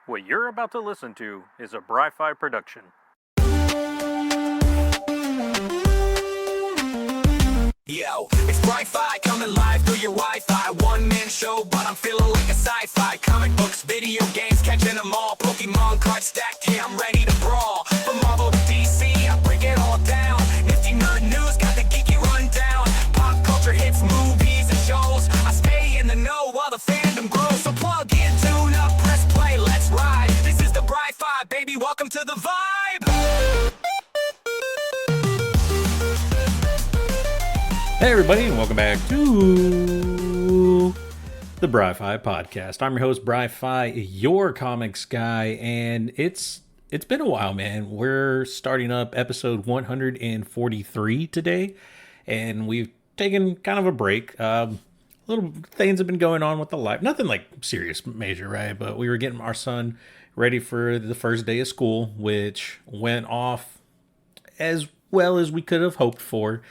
What you're about to listen to is a Bry-Fy production. Yo, it's Bry-Fy coming live through your Wi-Fi. One-man show, but I'm feeling like a sci-fi. Comic books, video games, catching them all. Pokemon cards stacked, yeah, I'm ready to brawl. From Marvel to DC, I break it all down. Nifty nerd news, got the geeky rundown. Pop culture hits, movies and shows. I stay in the know while the fandom grows. So plug in, tune up, press play, let's ride. This is the Bry-Fy, baby, welcome to the vibe. Hey everybody, and welcome back to the Bry-Fy podcast. I'm your host, Bry-Fy, your comics guy, and it's been a while, man. We're starting up episode 143 today, and we've taken kind of a break. Little things have been going on with the life. Nothing like serious, major, right? But we were getting our son ready for the first day of school, which went off as well as we could have hoped for.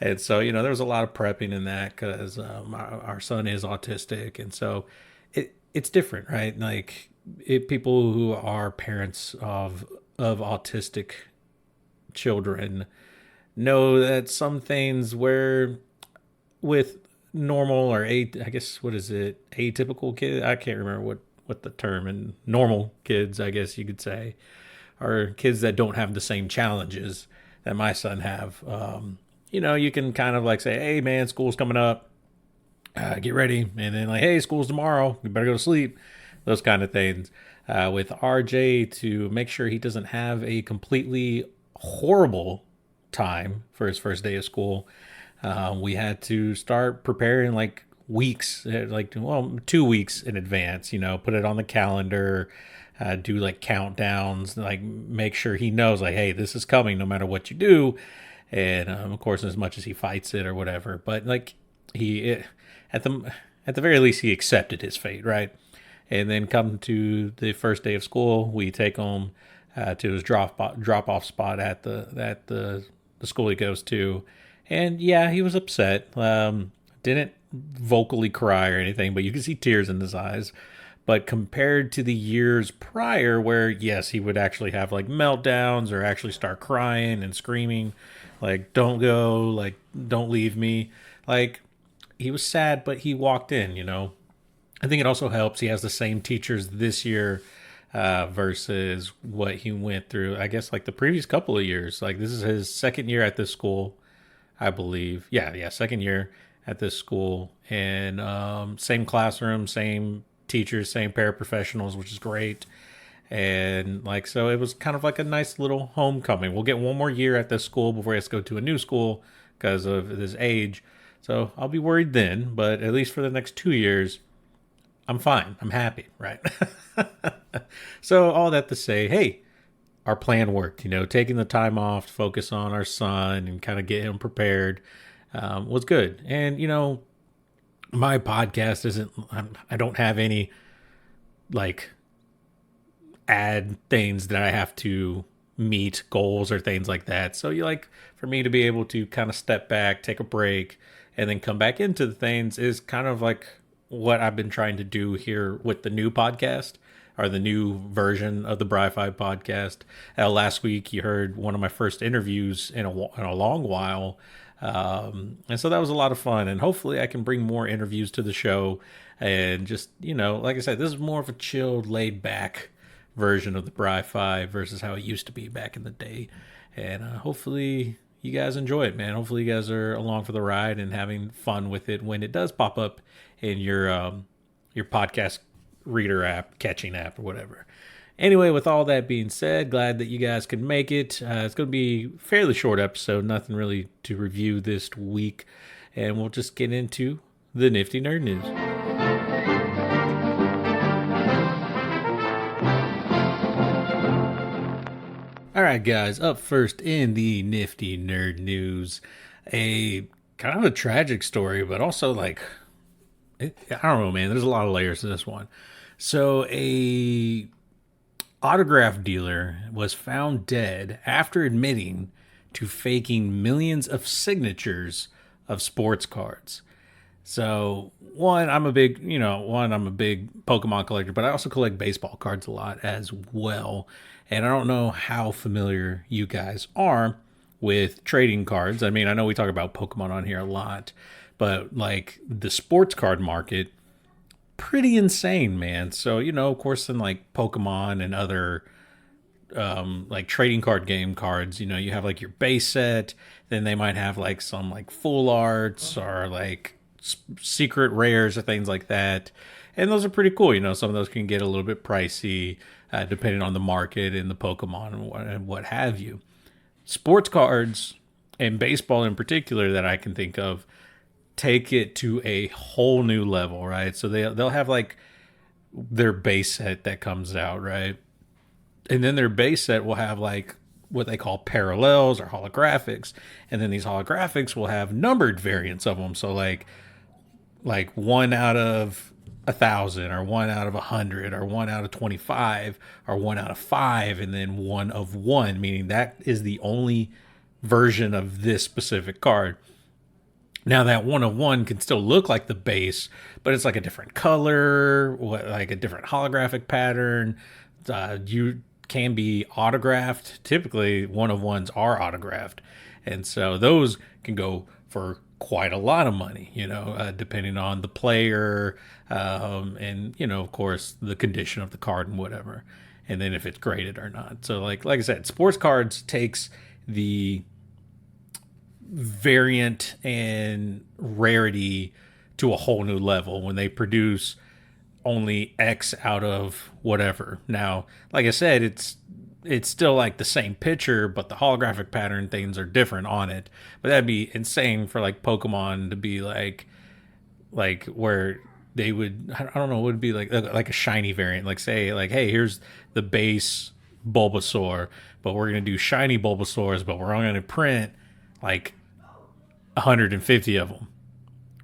And so, there was a lot of prepping in that because our son is autistic. And so it's different, right? Like people who are parents of autistic children know that some things where with normal or I guess, what is it? Atypical kids? I can't remember what the term, and normal kids, I guess you could say, are kids that don't have the same challenges that my son have. You can kind of like say, hey, man, school's coming up. Get ready. And then like, hey, school's tomorrow. You better go to sleep. Those kind of things. With RJ, to make sure he doesn't have a completely horrible time for his first day of school, we had to start preparing like weeks, 2 weeks in advance, put it on the calendar, do like countdowns, like make sure he knows like, hey, this is coming no matter what you do. And of course, as much as he fights it or whatever, but like at the very least, he accepted his fate, right? And then come to the first day of school, we take him to his drop off spot at the school he goes to, and yeah, he was upset. Didn't vocally cry or anything, but you could see tears in his eyes. But compared to the years prior, where yes, he would actually have like meltdowns or actually start crying and screaming, like, don't go, like, don't leave me. Like, he was sad, but he walked in, I think it also helps he has the same teachers this year versus what he went through, I guess, like the previous couple of years. Like, this is his second year at this school, I believe. Yeah, second year at this school. And same classroom, same teachers, same paraprofessionals, which is great. And like, so it was kind of like a nice little homecoming. We'll get one more year at this school before he has to go to a new school because of his age. So I'll be worried then, but at least for the next 2 years, I'm fine. I'm happy, right? So all that to say, hey, our plan worked, taking the time off to focus on our son and kind of get him prepared was good. And, my podcast I don't have any like add things that I have to meet, goals or things like that. So for me to be able to kind of step back, take a break, and then come back into the things is kind of like what I've been trying to do here with the new podcast, or the new version of the Bry-Fy podcast. Last week you heard one of my first interviews in a long while. And so that was a lot of fun, and hopefully I can bring more interviews to the show. And just, like I said, this is more of a chilled, laid back version of the Bry-Fy versus how it used to be back in the day. And hopefully you guys enjoy it, man. Hopefully you guys are along for the ride and having fun with it when it does pop up in your podcast reader app, catching app, or whatever. Anyway, with all that being said, glad that you guys could make it. It's going to be a fairly short episode, nothing really to review this week. And we'll just get into the Nifty Nerd News. All right, guys, up first in the Nifty Nerd News, a kind of a tragic story, but also I don't know, man, there's a lot of layers to this one. So a autograph dealer was found dead after admitting to faking millions of signatures of sports cards. So I'm a big Pokemon collector, but I also collect baseball cards a lot as well. And I don't know how familiar you guys are with trading cards. I mean, I know we talk about Pokemon on here a lot, but like the sports card market, pretty insane, man. So, of course, in like Pokemon and other like trading card game cards, you have like your base set, then they might have like some like full arts or like secret rares or things like that. And those are pretty cool. Some of those can get a little bit pricey depending on the market and the Pokemon and what have you. Sports cards and baseball in particular that I can think of take it to a whole new level, right? So they'll have like their base set that comes out, right? And then their base set will have like what they call parallels or holographics, and then these holographics will have numbered variants of them. So like 1 out of 1,000 or 1 out of 100 or 1 out of 25 or 1 out of 5, and then 1 of 1, meaning that is the only version of this specific card. Now that 1 of 1 can still look like the base, but it's like a different color, like a different holographic pattern. You can be autographed. Typically 1 of 1s are autographed. And so those can go for quite a lot of money, depending on the player, and, of course, the condition of the card and whatever. And then if it's graded or not. So like I said, sports cards takes the variant and rarity to a whole new level when they produce only X out of whatever. Now, like I said, it's still like the same picture, but the holographic pattern things are different on it. But that'd be insane for like Pokemon to be like where they would, I don't know, it would be like a shiny variant. Like say like, hey, here's the base Bulbasaur, but we're going to do shiny Bulbasaurs, but we're only going to print like 150 of them.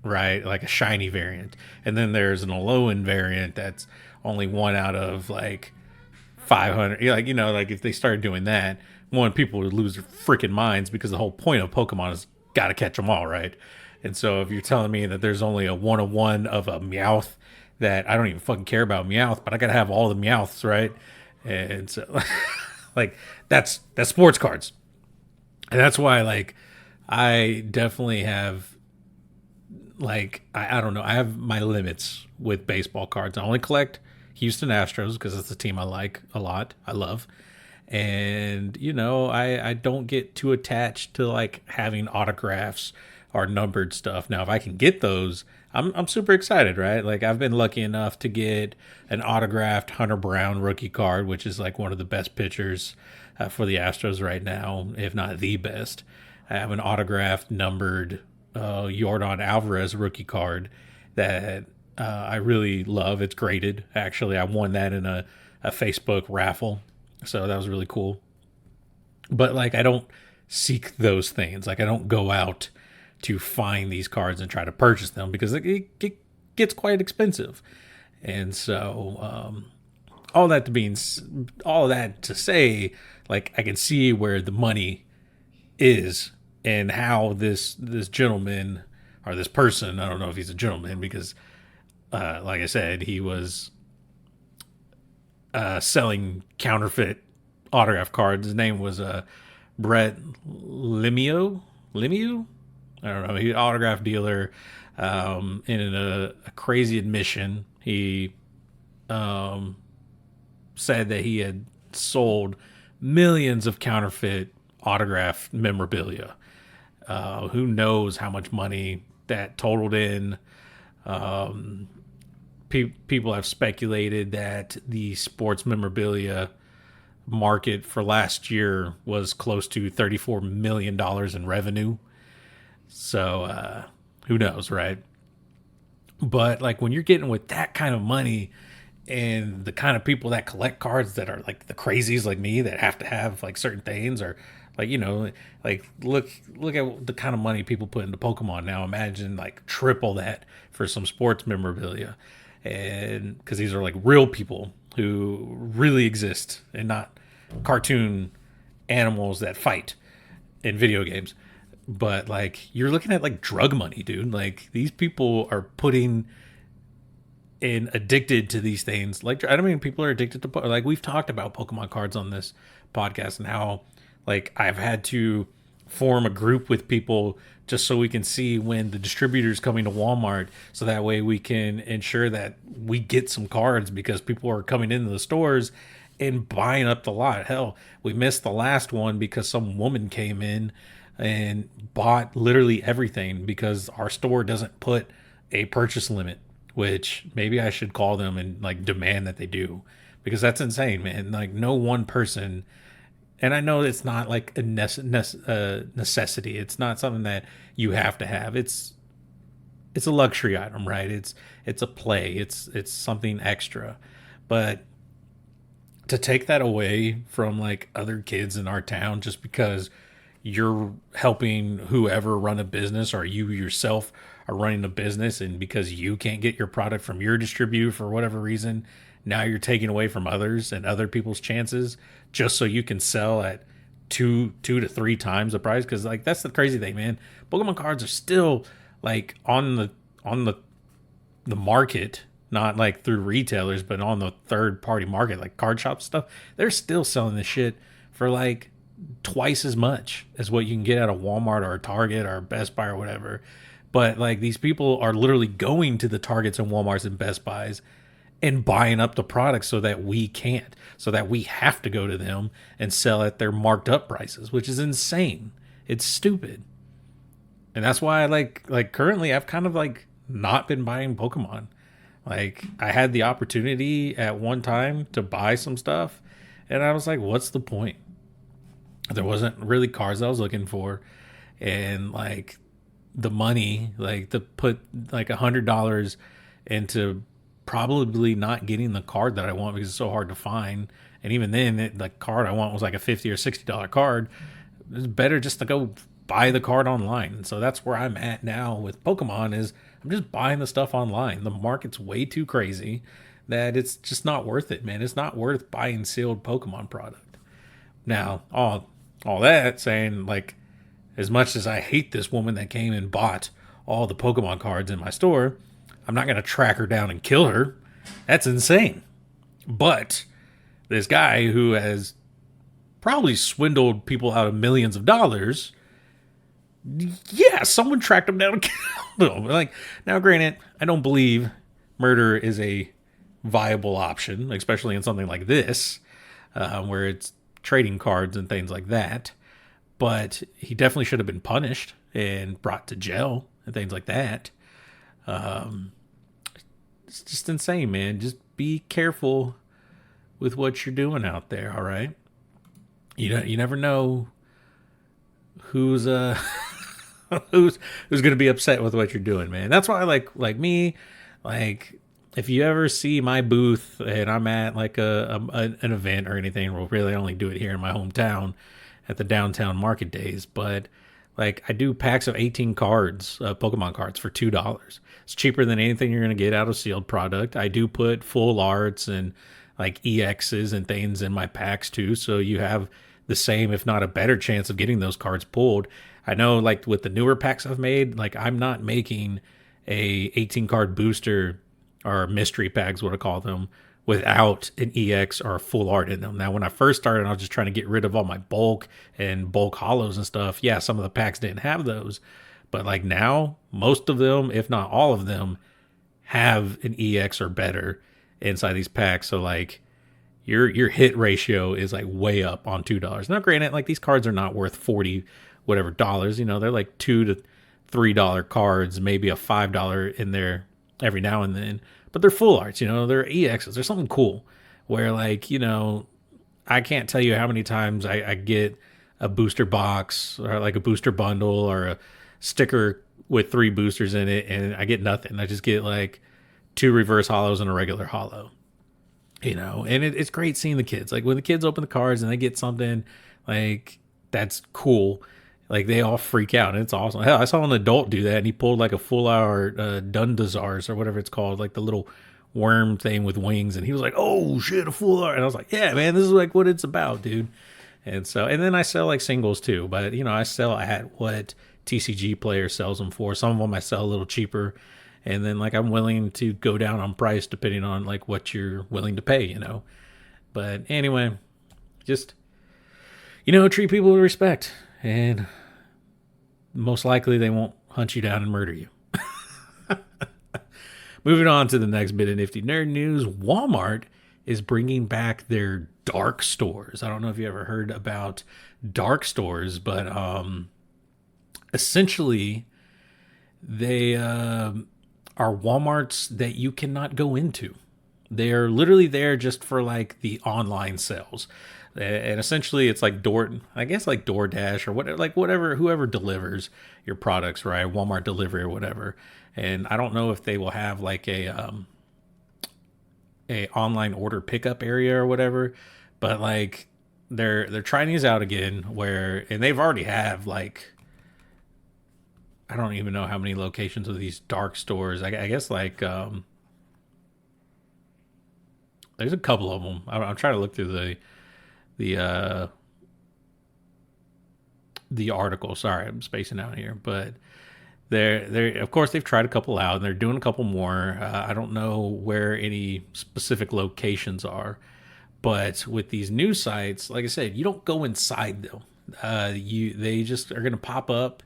Right, like a shiny variant, and then there's an Alolan variant that's only 1 out of like 500. Like if they started doing that, people would lose their freaking minds because the whole point of Pokemon is got to catch them all, right? And so if you're telling me that there's only a 1 of 1 of a Meowth, that I don't even fucking care about Meowth, but I gotta have all the Meowths, right? And so like that's sports cards, and that's why like I definitely have. Like, I don't know. I have my limits with baseball cards. I only collect Houston Astros because it's a team I like a lot. I love. And, I don't get too attached to like having autographs or numbered stuff. Now, if I can get those, I'm super excited, right? Like I've been lucky enough to get an autographed Hunter Brown rookie card, which is like one of the best pitchers for the Astros right now, if not the best. I have an autographed numbered Yordan Alvarez rookie card that I really love. It's graded. Actually, I won that in a Facebook raffle, so that was really cool. But like, I don't seek those things. Like, I don't go out to find these cards and try to purchase them because it gets quite expensive. And so, all that to say, like, I can see where the money is. And how this gentleman or this person, I don't know if he's a gentleman because, like I said, he was selling counterfeit autograph cards. His name was Brett Limio. I don't know. He's an autograph dealer. In a crazy admission, he said that he had sold millions of counterfeit autograph memorabilia. Who knows how much money that totaled in. People have speculated that the sports memorabilia market for last year was close to $34 million in revenue. So who knows, right? But like when you're getting with that kind of money and the kind of people that collect cards that are like the crazies like me that have to have like certain things, or like, like look at the kind of money people put into Pokemon now. Imagine like triple that for some sports memorabilia. And because these are like real people who really exist and not cartoon animals that fight in video games. But like, you're looking at like drug money, dude. Like, these people are putting in addicted to these things. Like, I don't mean people are addicted to, like, we've talked about Pokemon cards on this podcast and how like I've had to form a group with people just so we can see when the distributor's coming to Walmart, so that way we can ensure that we get some cards, because people are coming into the stores and buying up the lot. Hell, we missed the last one because some woman came in and bought literally everything because our store doesn't put a purchase limit, which maybe I should call them and like demand that they do, because that's insane, man. Like, no one person, and I know it's not like a necessity. It's not something that you have to have. It's a luxury item, right? It's a play. It's something extra. But to take that away from like other kids in our town just because you're helping whoever run a business, or you yourself are running a business, and because you can't get your product from your distributor for whatever reason, now you're taking away from others and other people's chances just so you can sell at two to three times the price. Because like, that's the crazy thing, man. Pokemon cards are still like on the market, not like through retailers, but on the third party market, like card shop stuff. They're still selling this shit for like twice as much as what you can get at a Walmart or a Target or a Best Buy or whatever. But like, these people are literally going to the Targets and Walmarts and Best Buys and buying up the products so that we can't, so that we have to go to them and sell at their marked up prices, which is insane. It's stupid. And that's why I like currently I've kind of like not been buying Pokemon. Like, I had the opportunity at one time to buy some stuff, and I was like, what's the point? There wasn't really cards I was looking for, and like the money, like to put like $100 into probably not getting the card that I want because it's so hard to find. And even then, the card I want was like a $50 or $60 card. It's better just to go buy the card online. And so that's where I'm at now with Pokemon, is I'm just buying the stuff online. The market's way too crazy that it's just not worth it, man. It's not worth buying sealed Pokemon product. Now, all that saying, like, as much as I hate this woman that came and bought all the Pokemon cards in my store, I'm not going to track her down and kill her. That's insane. But this guy who has probably swindled people out of millions of dollars, yeah, someone tracked him down and killed him. Like, now, granted, I don't believe murder is a viable option, especially in something like this, where it's trading cards and things like that. But he definitely should have been punished and brought to jail and things like that. It's just insane, man. Just be careful with what you're doing out there, all right? You never know who's who's going to be upset with what you're doing, man. That's why like me, like, if you ever see my booth and I'm at like an event or anything, we'll really only do it here in my hometown at the downtown market days. But like, I do packs of 18 cards, Pokemon cards, for $2. It's cheaper than anything you're going to get out of sealed product. I do put full arts and like EXs and things in my packs too. So you have the same, if not a better chance of getting those cards pulled. I know, like, with the newer packs I've made, like, I'm not making a 18 card booster or mystery packs, what I call them, without an EX or a full art in them. Now, when I first started, I was just trying to get rid of all my bulk and bulk hollows and stuff. Yeah, some of the packs didn't have those, but like now, most of them, if not all of them, have an EX or better inside these packs. So like, your hit ratio is like way up on $2. Now, granted, like, these cards are not worth 40 whatever dollars, you know, they're like $2 to $3 cards, maybe a $5 in there every now and then, but they're full arts, you know, they're EXs. There's something cool where, like, you know, I can't tell you how many times I get a booster box or like a booster bundle or a sticker with 3 boosters in it, and I get nothing. I just get like 2 reverse hollows and a regular hollow, you know. And it's great seeing the kids, like, when the kids open the cards and they get something, like, that's cool. Like, they all freak out, and it's awesome. Hell, I saw an adult do that, and he pulled like a full hour Dundazars or whatever it's called, like the little worm thing with wings, and he was like, "Oh shit, a full hour!" And I was like, "Yeah, man, this is like what it's about, dude." And so, and then I sell like singles too, but you know, I sell at what TCG player sells them for. Some of them I sell a little cheaper, and then like I'm willing to go down on price depending on like what you're willing to pay, you know. But anyway, just, you know, treat people with respect, and most likely they won't hunt you down and murder you. Moving on to the next bit of nifty nerd news, Walmart is bringing back their dark stores. I don't know if you ever heard about dark stores, but essentially they are Walmarts that you cannot go into. They're literally there just for like the online sales. And essentially it's like DoorDash or whatever, whoever delivers your products, right? Walmart delivery or whatever. And I don't know if they will have like a online order pickup area or whatever, but like they're trying these out again and they've already have like, I don't even know how many locations of these dark stores. I guess like there's a couple of them. I'm trying to look through the article. Sorry, I'm spacing out here, but they're of course they've tried a couple out and they're doing a couple more. I don't know where any specific locations are, but with these new sites, like I said, you don't go inside them. They just are going to pop up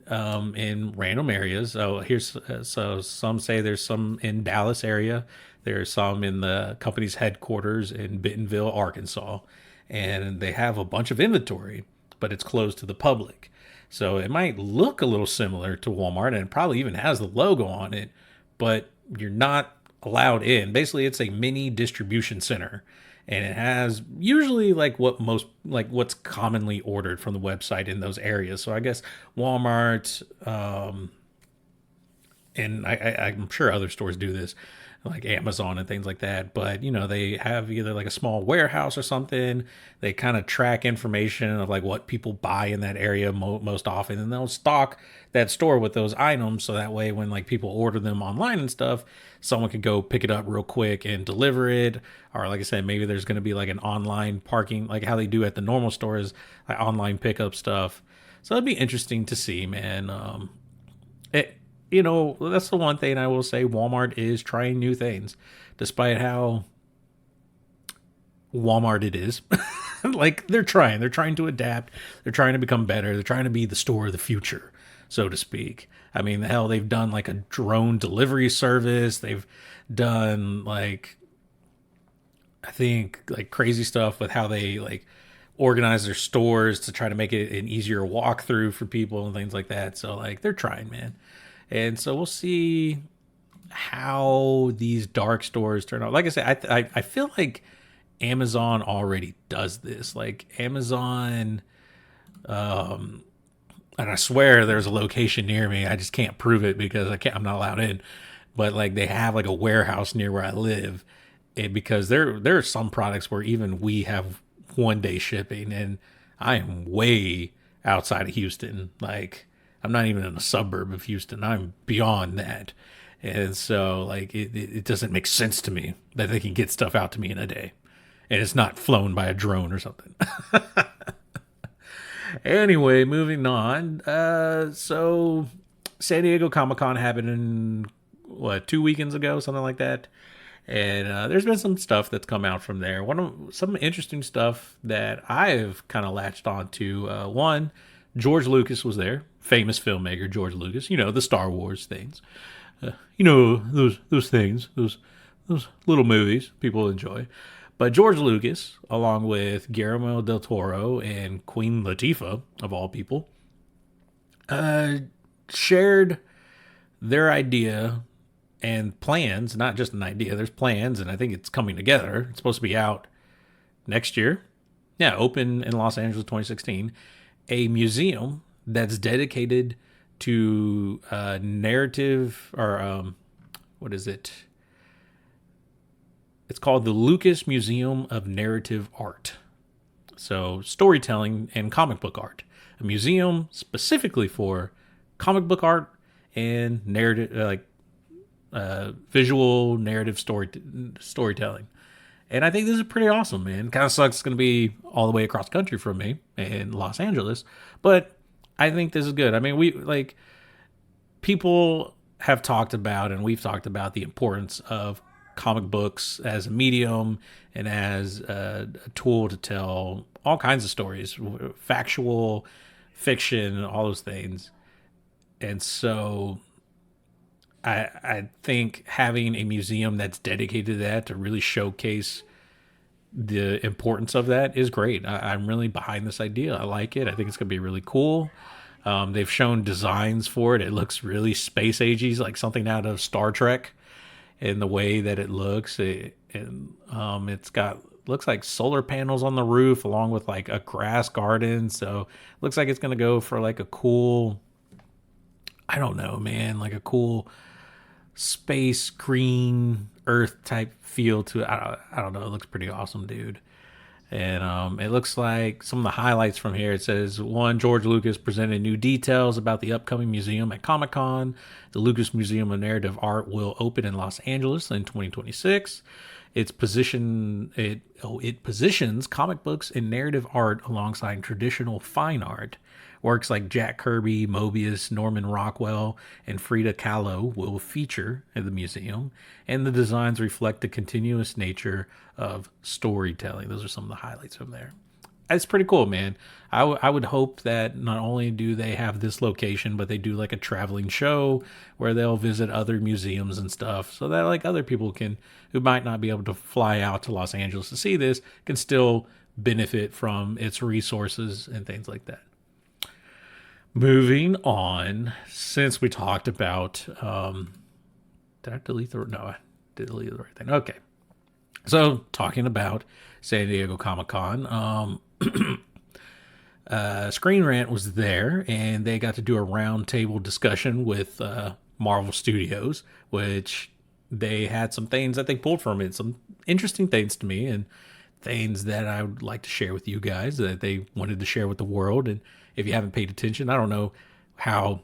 in random areas. So some say there's some in Dallas area. There's some in the company's headquarters in Bentonville, Arkansas, and they have a bunch of inventory, but it's closed to the public. So it might look a little similar to Walmart, and it probably even has the logo on it, but you're not allowed in. Basically, it's a mini distribution center, and it has usually like what's commonly ordered from the website in those areas. So I guess Walmart, and I'm sure other stores do this, like Amazon and things like that. But, you know, they have either like a small warehouse or something. They kind of track information of like what people buy in that area most often. And they'll stock that store with those items. So that way when like people order them online and stuff, someone could go pick it up real quick and deliver it. Or like I said, maybe there's going to be like an online parking, like how they do at the normal stores, like online pickup stuff. So it'd be interesting to see, man. You know, that's the one thing I will say. Walmart is trying new things, despite how Walmart it is. Like they're trying to adapt. They're trying to become better. They're trying to be the store of the future, so to speak. I mean, hell, they've done like a drone delivery service. They've done like, I think like crazy stuff with how they like organize their stores to try to make it an easier walkthrough for people and things like that. So like they're trying, man. And so we'll see how these dark stores turn out. Like I said, I feel like Amazon already does this. Like Amazon, and I swear there's a location near me. I just can't prove it because I'm not allowed in. But like they have like a warehouse near where I live, and because there are some products where even we have 1-day shipping, and I am way outside of Houston. Like I'm not even in a suburb of Houston. I'm beyond that. And so like it doesn't make sense to me that they can get stuff out to me in a day and it's not flown by a drone or something. Anyway, moving on. So San Diego Comic-Con happened 2 weekends ago, something like that. And there's been some stuff that's come out from there. Some interesting stuff that I've kind of latched on to. One, George Lucas was there. Famous filmmaker George Lucas, you know, the Star Wars things, you know, those things, those little movies people enjoy. But George Lucas, along with Guillermo del Toro and Queen Latifah, of all people, shared their idea and plans. Not just an idea, there's plans, and I think it's coming together. It's supposed to be out next year. Yeah, open in Los Angeles 2016. A museum that's dedicated to narrative, or what is it? It's called the Lucas Museum of Narrative Art. So storytelling and comic book art. A museum specifically for comic book art and narrative, visual narrative storytelling. And I think this is pretty awesome, man. Kind of sucks it's going to be all the way across the country from me in Los Angeles, but I think this is good. I mean, we like people have talked about, and we've talked about the importance of comic books as a medium and as a tool to tell all kinds of stories, factual, fiction, all those things. And so I think having a museum that's dedicated to that to really showcase the importance of that is great. I'm really behind this idea. I like it. I think it's going to be really cool. They've shown designs for it. It looks really space agey, like something out of Star Trek in the way that it looks. It's got looks like solar panels on the roof along with like a grass garden. So it looks like it's going to go for like a cool, I don't know, man, like a cool space green earth type feel to it. I don't know. It looks pretty awesome, dude. And it looks like some of the highlights from here. It says, one, George Lucas presented new details about the upcoming museum at Comic-Con. The Lucas Museum of Narrative Art will open in Los Angeles in 2026. It positions comic books and narrative art alongside traditional fine art. Works like Jack Kirby, Mobius, Norman Rockwell, and Frida Kahlo will feature at the museum, and the designs reflect the continuous nature of storytelling. Those are some of the highlights from there. It's pretty cool, man. I would hope that not only do they have this location, but they do like a traveling show where they'll visit other museums and stuff, so that like other people who might not be able to fly out to Los Angeles to see this can still benefit from its resources and things like that. Moving on, since we talked about, did I delete the, no, I did delete the right thing. Okay. So talking about San Diego Comic-Con, Screen Rant was there and they got to do a round table discussion with, Marvel Studios, which they had some things that they pulled from it, some interesting things to me and things that I would like to share with you guys that they wanted to share with the world. And if you haven't paid attention, I don't know how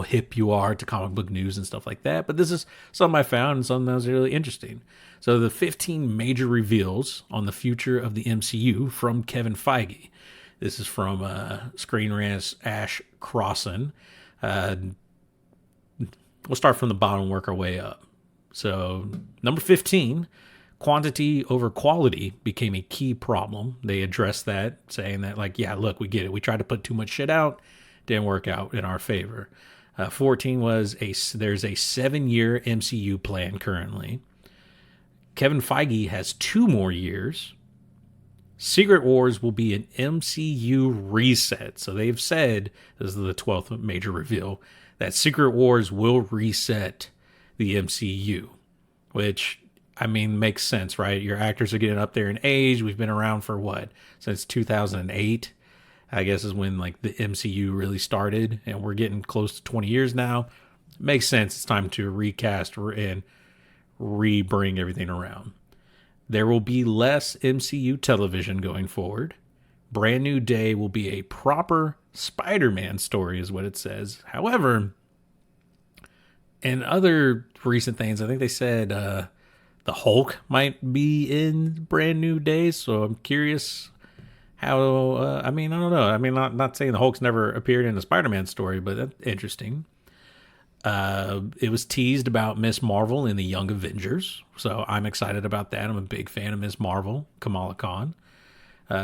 hip you are to comic book news and stuff like that, but this is something I found and something that was really interesting. So the 15 major reveals on the future of the MCU from Kevin Feige. This is from Screen Rant's Ash Crossan. We'll start from the bottom and work our way up. So number 15, quantity over quality became a key problem. They addressed that, saying that, like, yeah, look, we get it. We tried to put too much shit out. Didn't work out in our favor. 14 was there's a 7-year MCU plan currently. Kevin Feige has 2 more years. Secret Wars will be an MCU reset. So they've said, this is the 12th major reveal, that Secret Wars will reset the MCU, which, I mean, makes sense, right? Your actors are getting up there in age. We've been around for what? Since 2008, I guess, is when like the MCU really started, and we're getting close to 20 years now. Makes sense. It's time to recast and re-bring everything around. There will be less MCU television going forward. Brand New Day will be a proper Spider-Man story, is what it says. However, and other recent things, I think they said the Hulk might be in Brand New Day, so I'm curious how, I don't know. I mean, not saying the Hulk's never appeared in a Spider-Man story, but that's interesting. It was teased about Miss Marvel in the Young Avengers, so I'm excited about that. I'm a big fan of Miss Marvel, Kamala Khan.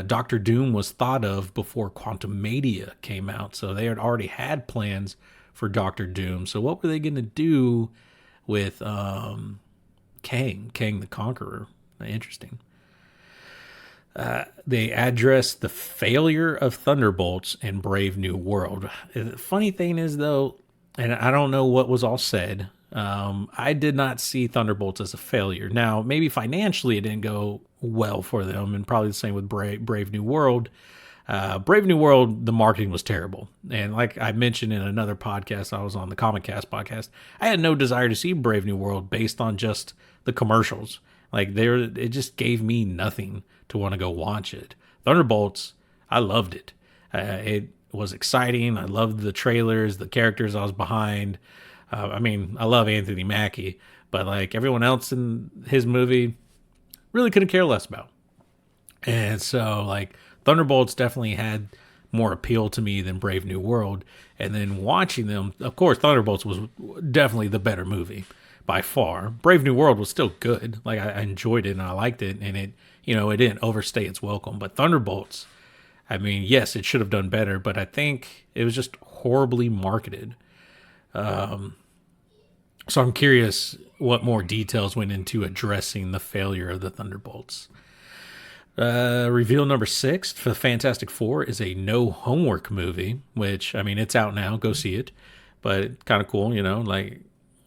Doctor Doom was thought of before Quantumania came out, so they had already had plans for Doctor Doom. So what were they going to do with Kang the Conqueror? Interesting. They addressed the failure of Thunderbolts and Brave New World. The funny thing is, though, and I don't know what was all said, I did not see Thunderbolts as a failure. Now, maybe financially it didn't go well for them, and probably the same with Brave New World. Brave New World, the marketing was terrible. And like I mentioned in another podcast, I was on the Comic Cast podcast, I had no desire to see Brave New World based on just the commercials. Like, it just gave me nothing to want to go watch it. Thunderbolts, I loved it. It was exciting. I loved the trailers, the characters I was behind. I mean, I love Anthony Mackie, but like everyone else in his movie, really couldn't care less about. And so, like, Thunderbolts definitely had more appeal to me than Brave New World. And then watching them, of course, Thunderbolts was definitely the better movie by far. Brave New World was still good. Like, I enjoyed it and I liked it, and it, it didn't overstay its welcome. But Thunderbolts, I mean, yes, it should have done better, but I think it was just horribly marketed. So I'm curious what more details went into addressing the failure of the Thunderbolts. Reveal number 6 for the Fantastic Four is a no homework movie, which, I mean, it's out now. Go see it. But kind of cool, like,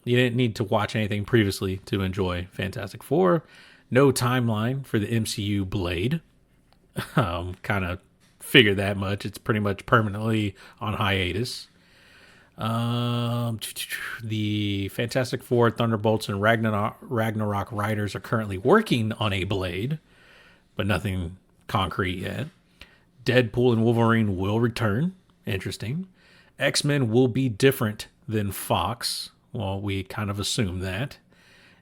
you didn't need to watch anything previously to enjoy Fantastic Four. No timeline for the MCU Blade. Kind of figured that much. It's pretty much permanently on hiatus. The Fantastic Four, Thunderbolts, and Ragnarok writers are currently working on a Blade, but nothing concrete yet. Deadpool and Wolverine will return. Interesting. X-Men will be different than Fox. Well, we kind of assume that.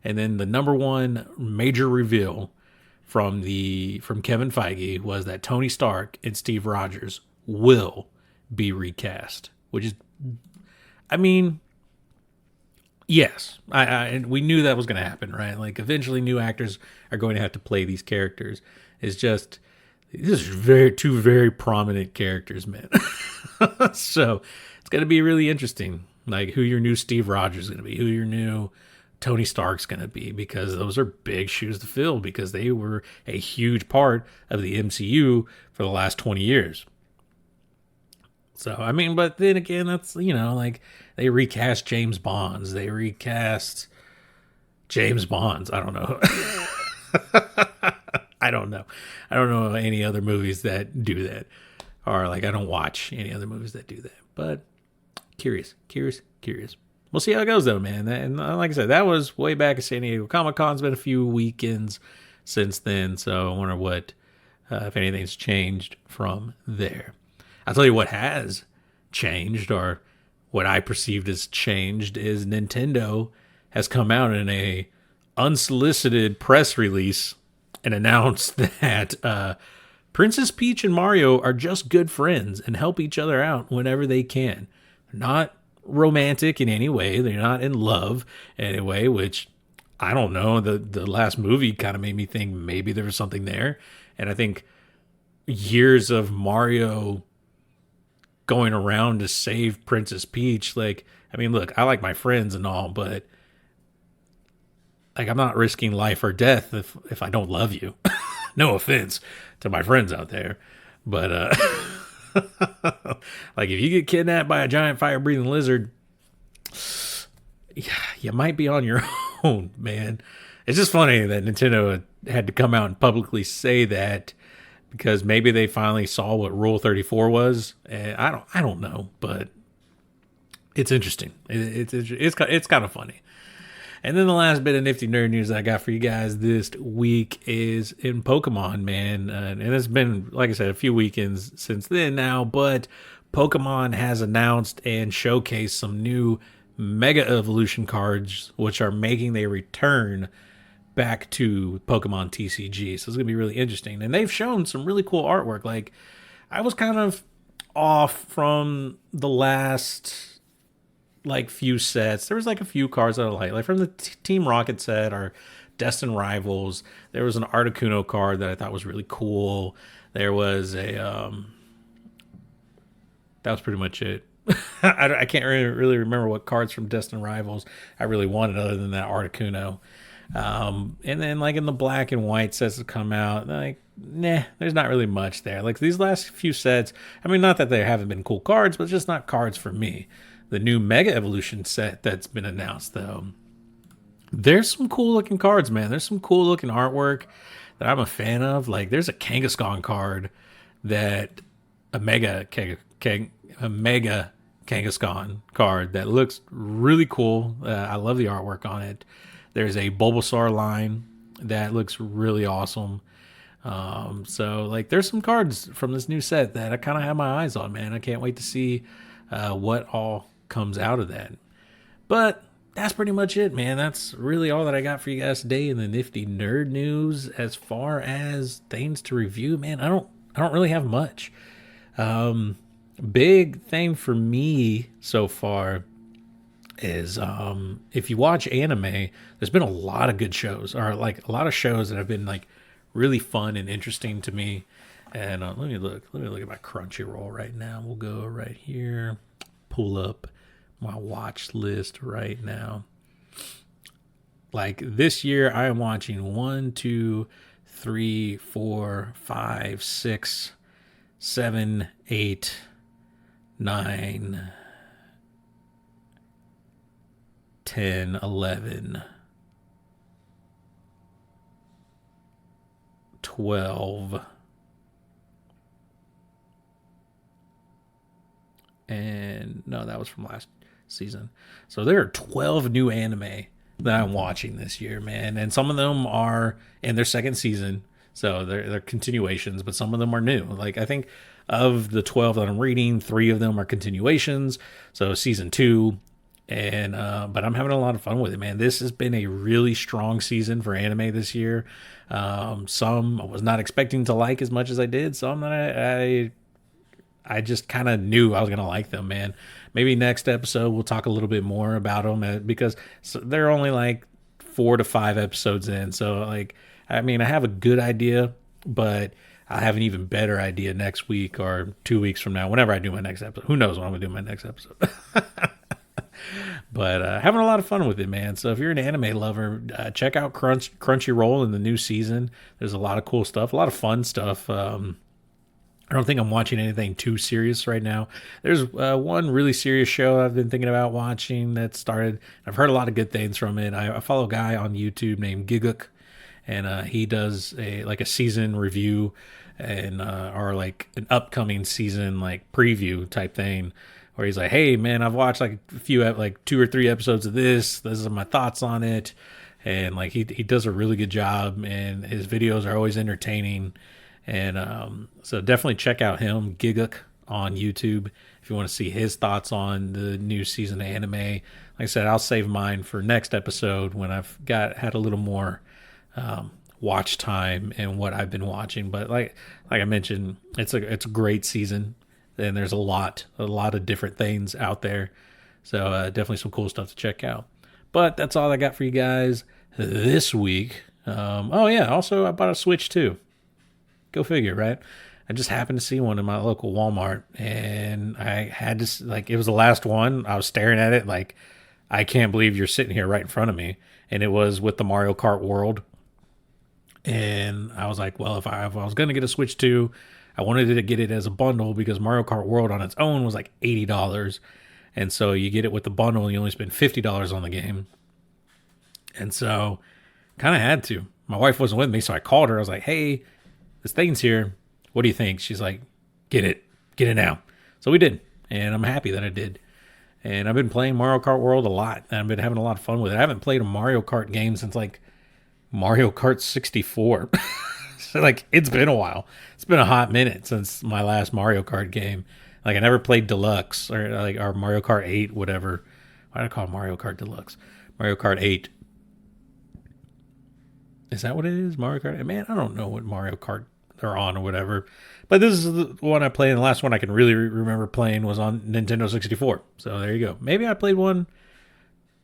And then the number one major reveal from Kevin Feige was that Tony Stark and Steve Rogers will be recast, which is, I mean, yes, and we knew that was going to happen, right? Like, eventually new actors are going to have to play these characters. It's just, these are two very prominent characters, man. So it's going to be really interesting, like, who your new Steve Rogers is going to be, who your new Tony Stark's going to be, because those are big shoes to fill, because they were a huge part of the MCU for the last 20 years. So, I mean, but then again, that's, like, they recast James Bonds. They recast James Bonds. I don't know. I don't know. I don't know any other movies that do that. Or, like, I don't watch any other movies that do that. But curious. We'll see how it goes, though, man. And like I said, that was way back at San Diego Comic-Con. It's been a few weekends since then. So I wonder what, if anything's changed from there. I'll tell you what has changed, or what I perceived as changed, is Nintendo has come out in a unsolicited press release and announced that Princess Peach and Mario are just good friends and help each other out whenever they can. They're not romantic in any way. They're not in love in any way, which, I don't know. The last movie kind of made me think maybe there was something there. And I think years of Mario going around to save Princess Peach, like, I mean, look, I like my friends and all, but, like, I'm not risking life or death if I don't love you. No offense to my friends out there, but like, if you get kidnapped by a giant fire-breathing lizard, yeah, you might be on your own, man. It's just funny that Nintendo had to come out and publicly say that, because maybe they finally saw what Rule 34 was. And I don't know, but it's interesting. It's kind of funny. And then the last bit of nifty nerd news I got for you guys this week is in Pokemon, man. And it's been, like I said, a few weekends since then now, but Pokemon has announced and showcased some new Mega Evolution cards, which are making their return back to Pokemon TCG. So it's going to be really interesting. And they've shown some really cool artwork. Like, I was kind of off from the last, like, few sets. There was, like, a few cards that I like from the Team Rocket set or Destined Rivals. There was an Articuno card that I thought was really cool. There was a, that was pretty much it. I can't really remember what cards from Destined Rivals I really wanted other than that Articuno. And then, like, in the black and white sets that come out, like, nah, there's not really much there. Like, these last few sets, I mean, not that there haven't been cool cards, but just not cards for me. The new Mega Evolution set that's been announced, though, there's some cool looking cards, man. There's some cool looking artwork that I'm a fan of. Like, there's a Kangaskhan card that a Mega Kangaskhan card that looks really cool. I love the artwork on it. There's a Bulbasaur line that looks really awesome. So, like, there's some cards from this new set that I kind of have my eyes on, man. I can't wait to see what all comes out of that. But that's pretty much it, man. That's really all that I got for you guys today in the nifty nerd news. As far as things to review, man, I don't really have much. Big thing for me so far is if you watch anime, there's been a lot of good shows, or like a lot of shows that have been like really fun and interesting to me. And let me look at my Crunchyroll right now. We'll go right here, pull up my watch list right now. Like this year, I am watching 1, 2, 3, 4, 5, 6, 7, 8, 9, 10, 11, 12, and no, that was from last season. So there are 12 new anime that I'm watching this year, man. And some of them are in their second season, so they're continuations, but some of them are new. Like, I think of the 12 that I'm reading, 3 of them are continuations, so season 2. And but I'm having a lot of fun with it, man. This has been a really strong season for anime this year. Some I was not expecting to like as much as I did. Some that I just kind of knew I was gonna like them, man. Maybe next episode we'll talk a little bit more about them, because they're only like 4 to 5 episodes in. So like, I mean, I have a good idea, but I have an even better idea next week or 2 weeks from now, whenever I do my next episode. Who knows when I'm gonna do my next episode? But having a lot of fun with it, man. So if you're an anime lover, check out Crunchyroll in the new season. There's a lot of cool stuff, a lot of fun stuff. I don't think I'm watching anything too serious right now. There's one really serious show I've been thinking about watching that started. I've heard a lot of good things from it. I follow a guy on YouTube named Giguk, and he does a season review and or like an upcoming season like preview type thing, where he's like, hey man, I've watched like a few, like 2 or 3 episodes of this are my thoughts on it. And like he does a really good job, and his videos are always entertaining. And so definitely check out him, Giguk, on YouTube if you want to see his thoughts on the new season of anime. Like I said, I'll save mine for next episode when I've had a little more watch time and what I've been watching. But like I mentioned, it's a great season, and there's a lot of different things out there. So definitely some cool stuff to check out. But that's all I got for you guys this week. Oh yeah, also I bought a Switch too. Go figure, right? I just happened to see one in my local Walmart, and I had to, like, it was the last one. I was staring at it like, I can't believe you're sitting here right in front of me. And it was with the Mario Kart World. And I was like, well, if I was going to get a Switch 2, I wanted to get it as a bundle, because Mario Kart World on its own was like $80. And so you get it with the bundle and you only spend $50 on the game. And so kind of had to. My wife wasn't with me, so I called her. I was like, hey, this thing's here. What do you think? She's like, get it now. So we did, and I'm happy that I did. And I've been playing Mario Kart World a lot, and I've been having a lot of fun with it. I haven't played a Mario Kart game since like Mario Kart 64. So like, it's been a while. It's been a hot minute since my last Mario Kart game. Like, I never played Deluxe or Mario Kart 8, whatever. Why did I call it Mario Kart Deluxe? Mario Kart 8. Is that what it is? Mario Kart? Man, I don't know what Mario Kart they're on or whatever. But this is the one I played, and the last one I can really remember playing was on Nintendo 64. So there you go. Maybe I played one.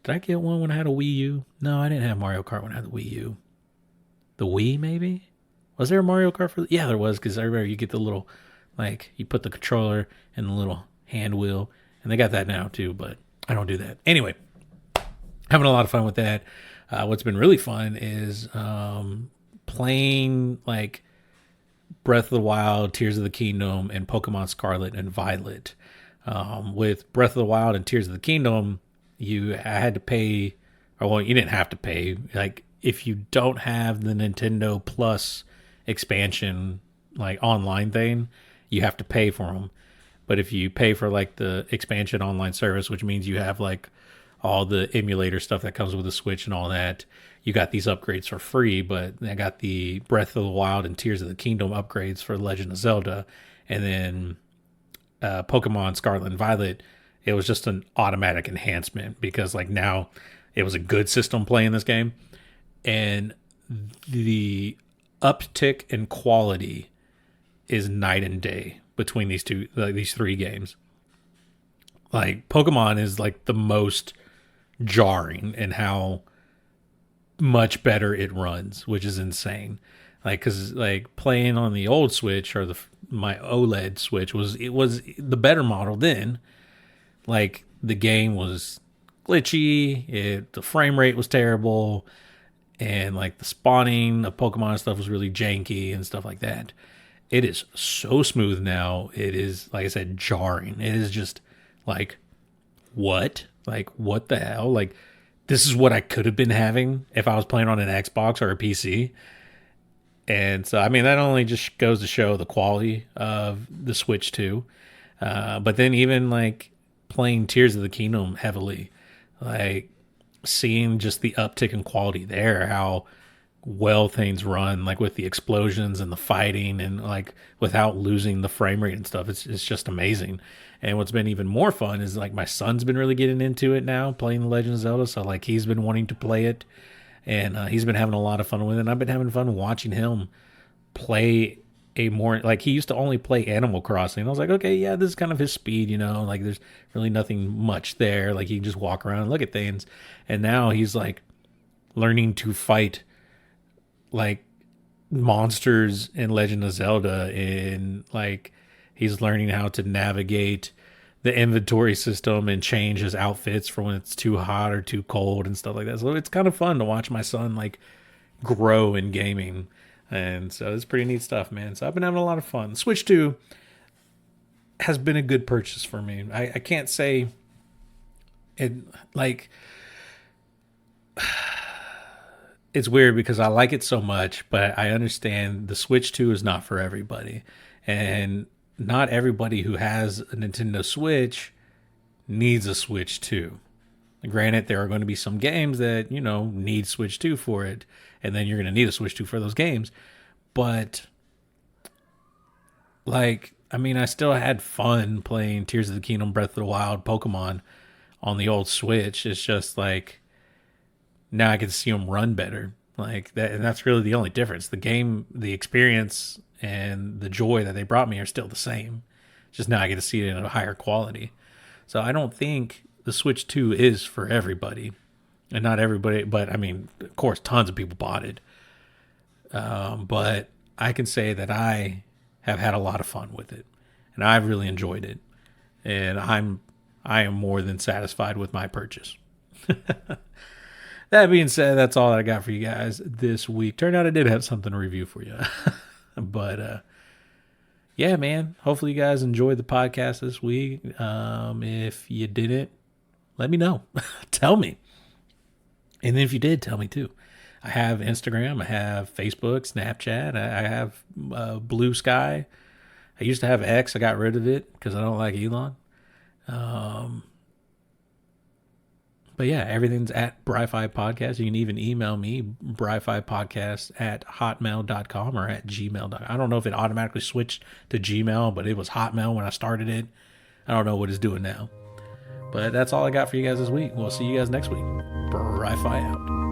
Did I get one when I had a Wii U? No, I didn't have Mario Kart when I had the Wii U. The Wii, maybe? Was there a Mario Kart for? Yeah, there was, because I remember you get the little, like, you put the controller in the little hand wheel, and they got that now too, but I don't do that. Anyway, having a lot of fun with that. What's been really fun is playing like Breath of the Wild, Tears of the Kingdom, and Pokemon Scarlet and Violet. With Breath of the Wild and Tears of the Kingdom, I had to pay, or well, you didn't have to pay. Like, if you don't have the Nintendo Plus expansion, like online thing, you have to pay for them. But if you pay for like the expansion online service, which means you have like all the emulator stuff that comes with the Switch and all that, you got these upgrades for free. But I got the Breath of the Wild and Tears of the Kingdom upgrades for Legend of Zelda, and then Pokemon Scarlet and Violet, it was just an automatic enhancement, because like now it was a good system playing this game, and the uptick in quality is night and day between these three games. Like, Pokemon is like the most jarring in how much better it runs, which is insane. Like, because like playing on the old Switch or my OLED Switch was the better model then. Like, the game was glitchy, the frame rate was terrible, and like the spawning of Pokemon and stuff was really janky and stuff like that. It is so smooth now. It is, like I said, jarring. It is just like, what? Like, what the hell? Like, this is what I could have been having if I was playing on an Xbox or a PC. And so, I mean, that only just goes to show the quality of the Switch 2. But then even like playing Tears of the Kingdom heavily, like seeing just the uptick in quality there, how well things run, like with the explosions and the fighting, and like without losing the frame rate and stuff. It's just amazing. And what's been even more fun is like my son's been really getting into it now, playing The Legend of Zelda. So like he's been wanting to play it, and he's been having a lot of fun with it. And I've been having fun watching him play a more, like, he used to only play Animal Crossing. I was like, okay, yeah, this is kind of his speed, you know, like there's really nothing much there. Like, he can just walk around and look at things. And now he's like learning to fight like monsters in Legend of Zelda, and like he's learning how to navigate the inventory system and change his outfits for when it's too hot or too cold and stuff like that. So it's kind of fun to watch my son like grow in gaming. And so it's pretty neat stuff, man. So I've been having a lot of fun. Switch 2 has been a good purchase for me. I can't say it, like, it's weird because I like it so much, but I understand the Switch 2 is not for everybody. And not everybody who has a Nintendo Switch needs a Switch 2. Granted, there are going to be some games that, you know, need Switch 2 for it, and then you're going to need a Switch 2 for those games. But, like, I mean, I still had fun playing Tears of the Kingdom, Breath of the Wild, Pokemon on the old Switch. It's just like, now I can see them run better. Like that, and that's really the only difference. The game, the experience, and the joy that they brought me are still the same. Just now I get to see it in a higher quality. So I don't think the Switch 2 is for everybody. And not everybody, but I mean, of course, tons of people bought it. But I can say that I have had a lot of fun with it. And I've really enjoyed it. And I am more than satisfied with my purchase. That being said, that's all that I got for you guys this week. Turned out I did have something to review for you. But, yeah, man, hopefully you guys enjoyed the podcast this week. If you didn't, let me know. Tell me. And then if you did, tell me too. I have Instagram. I have Facebook, Snapchat. I have Blue Sky. I used to have X. I got rid of it because I don't like Elon. But yeah, everything's at Bry-Fy Podcast. You can even email me, bryfypodcast@hotmail.com or at gmail.com. I don't know if it automatically switched to Gmail, but it was Hotmail when I started it. I don't know what it's doing now. But that's all I got for you guys this week. We'll see you guys next week. Bry-Fy out.